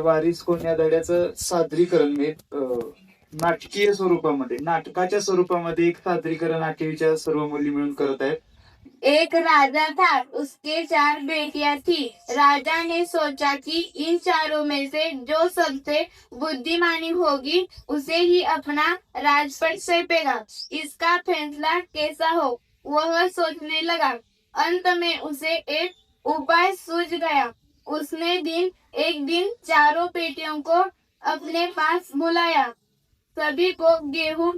वारिस कोण या धड्याचं सादरीकरण नाटकीय स्वरूपामध्ये, नाटकाच्या स्वरूपामध्ये एक सादरीकरण आठवीच्या सर्व मुली मिळून करत आहेत. एक राजा था, उसके 4 बेटियां थी। राजा ने सोचा कि इन चारों में से जो सबसे बुद्धिमानी होगी उसे ही अपना राजपट सौंपेगा। इसका फैसला कैसा हो वह सोचने लगा। अंत में उसे एक उपाय सूझ गया। उसने एक दिन चारों बेटियों को अपने पास बुलाया, सभी को गेहूं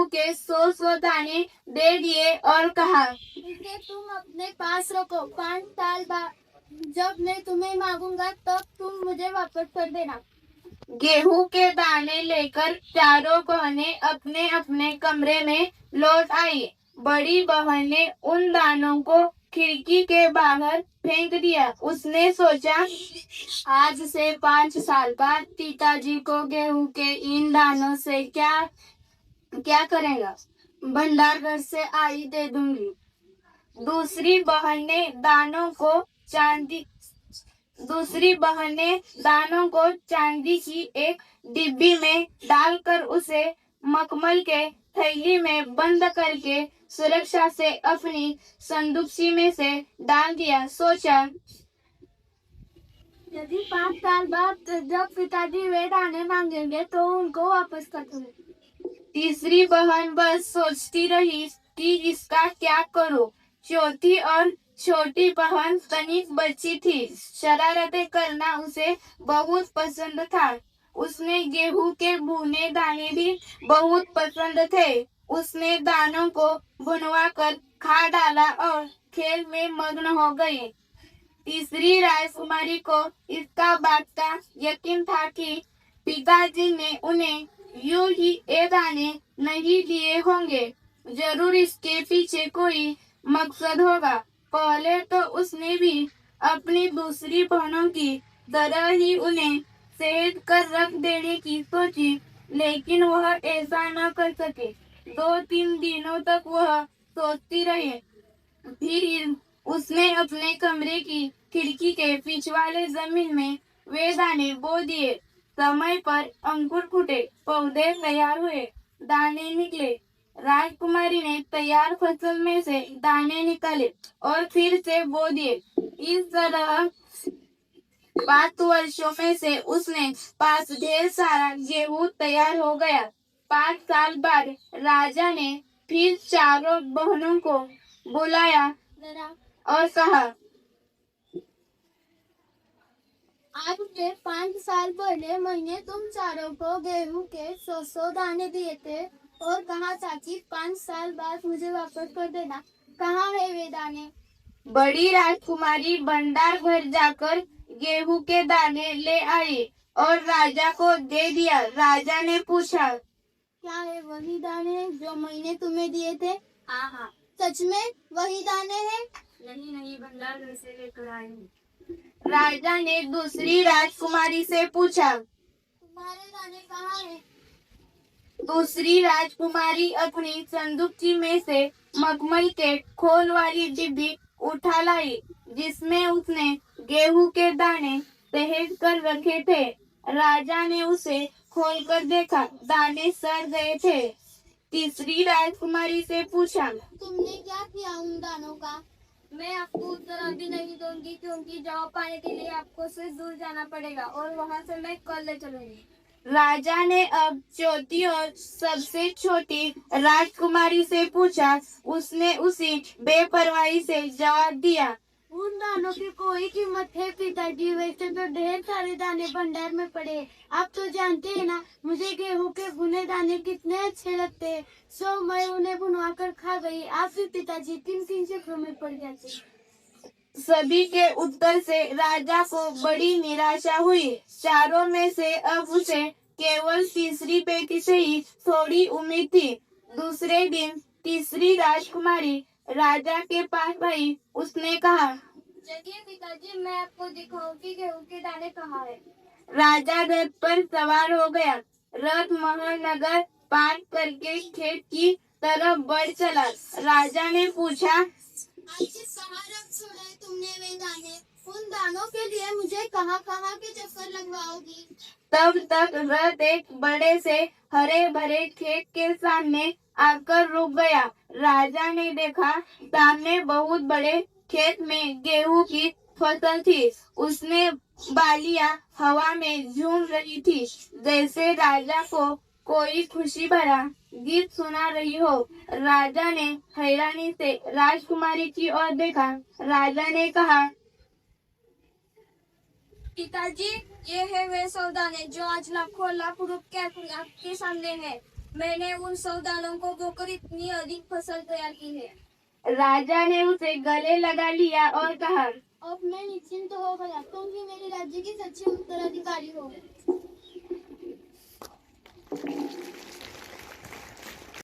के 100 दाने दे दिए और कहा, इसे तुम अपने पास रखो। 5 साल बाद जब मैं तुम्हें मांगूंगा तब तुम मुझे वापस कर देना। गेहूं के दाने लेकर चारों बहनें अपने अपने कमरे में लौट आई। बड़ी बहन ने उन दानों को खिड़की के बाहर फेंक दिया। उसने सोचा, आज से 5 साल बाद पिताजी को गेहूं के इन दानों से क्या करेगा? भंडार घर से आई दे दूंगी। दूसरी बहन ने दानों को चांदी की एक डिब्बी में डालकर उसे मखमल के थैली में बंद करके सुरक्षा से अपनी संदूकची में से डाल दिया। सोचा, यदि 5 साल बाद जब पिताजी वे दाने मांगेंगे तो उनको वापस कर दूंगी। तीसरी बहन बस सोचती रही कि इसका क्या करूं। चौथी और छोटी बहन तनिक बच्ची थी। शरारतें करना उसे बहुत पसंद था। उसने गेहूं के भुने दाने भी बहुत पसंद थे। उसने दानों को भुनवा कर खा डाला और खेल में मग्न हो गई। तीसरी राजकुमारी को इसका बात का यकीन था कि पिताजी ने उन्हें यूं ही ये दाने नहीं दिए होंगे, जरूर इसके पीछे कोई मकसद होगा। पहले तो उसने भी अपनी दूसरी बहनों की तरह ही उन्हें सहेज कर रख देने की सोची, लेकिन वह ऐसा न कर सके। 2-3 दिनों तक वह सोचती रही। फिर उसने अपने कमरे की खिड़की के पिछवाले जमीन में वे दाने बो दिए। समय पर अंकुर फूटे, पौधे तैयार हुए, दाने निकले। राजकुमारी ने तैयार फसल में से दाने निकाले और फिर से बो दिए। इस तरह 5 वर्षों में से उसने पास ढेर सारा गेहूं तैयार हो गया। 5 साल बाद राजा ने फिर चारों बहनों को बुलाया और कहा, आज से 5 साल पहले मैंने तुम चारों को गेहूं के 100 दाने दिए थे और कहा था कि 5 साल बाद मुझे वापस कर देना। कहाँ है वे दाने? बड़ी राजकुमारी भंडार घर जाकर गेहूं के दाने ले आई और राजा को दे दिया। राजा ने पूछा, क्या है वही दाने जो मैंने तुम्हें दिए थे? हाँ। सच में वही दाने हैं? नहीं, भंडार घर से लेकर आई हूँ। राजा ने दूसरी राजकुमारी से पूछा, तुम्हारे दाने कहाँ हैं? दूसरी राजकुमारी अपनी संदूकची में से मखमल के खोल वाली डिब्बी उठा लाई, जिसमें उसने गेहूं के दाने सहेज कर रखे थे। राजा ने उसे खोलकर देखा, दाने सड़ गए थे। तीसरी राजकुमारी से पूछा, तुमने क्या किया उन दानों का? मैं आपको उत्तर अभी नहीं दूंगी, क्योंकि जवाब पाने के लिए आपको से दूर जाना पड़ेगा और वहाँ से मैं कल ले चलूंगी। राजा ने अब चौथी और सबसे छोटी राजकुमारी से पूछा। उसने उसी बेपरवाही से जवाब दिया, उन दानों की कोई कीमत है पिताजी? वैसे तो ढेर सारे दाने भंडार में पड़े हैं। आप तो जानते हैं ना, मुझे गेहूं के भुने दाने कितने अच्छे लगते हैं। सो मैं उन्हें भुनवा कर खा गई। आप भी पिताजी किन चक्रों में पड़ जाते। सभी के उत्तर से राजा को बड़ी निराशा हुई। चारों में से अब उसे केवल तीसरी बेटी से ही थोड़ी उम्मीद थी। दूसरे दिन तीसरी राजकुमारी राजा के पास आई। उसने कहा, चलिए पिताजी, मैं आपको दिखाऊंगी गेहूं के दाने कहाँ है। राजा रथ पर सवार हो गया। रथ महानगर पार करके खेत की तरफ बढ़ चला। राजा ने पूछा, आखिर कहाँ रख छोड़ा है तुमने वे दाने? उन दानों के लिए मुझे मुझे कहाँ कहाँ के चक्कर लगवाओगी? तब तक रथ एक बड़े से हरे भरे खेत के सामने आकर रुक गया। राजा ने देखा सामने बहुत बड़े खेत में गेहूं की फसल थी। उसमें बालियां हवा में झूम रही थी, जैसे राजा को कोई खुशी भरा गीत सुना रही हो। राजा ने हैरानी से राजकुमारी की ओर देखा। राजा ने कहा, पिताजी, ये है वे सौदाने जो आज लाखों लाख रुपए आपके सामने है। मैंने उन सौदानों को बोकर इतनी अधिक फसल तैयार की है। राजा ने उसे गले लगा लिया और कहा, अब मैं निश्चिंत हो गया, तुम ही मेरे राज्य की सच्ची उत्तराधिकारी हो।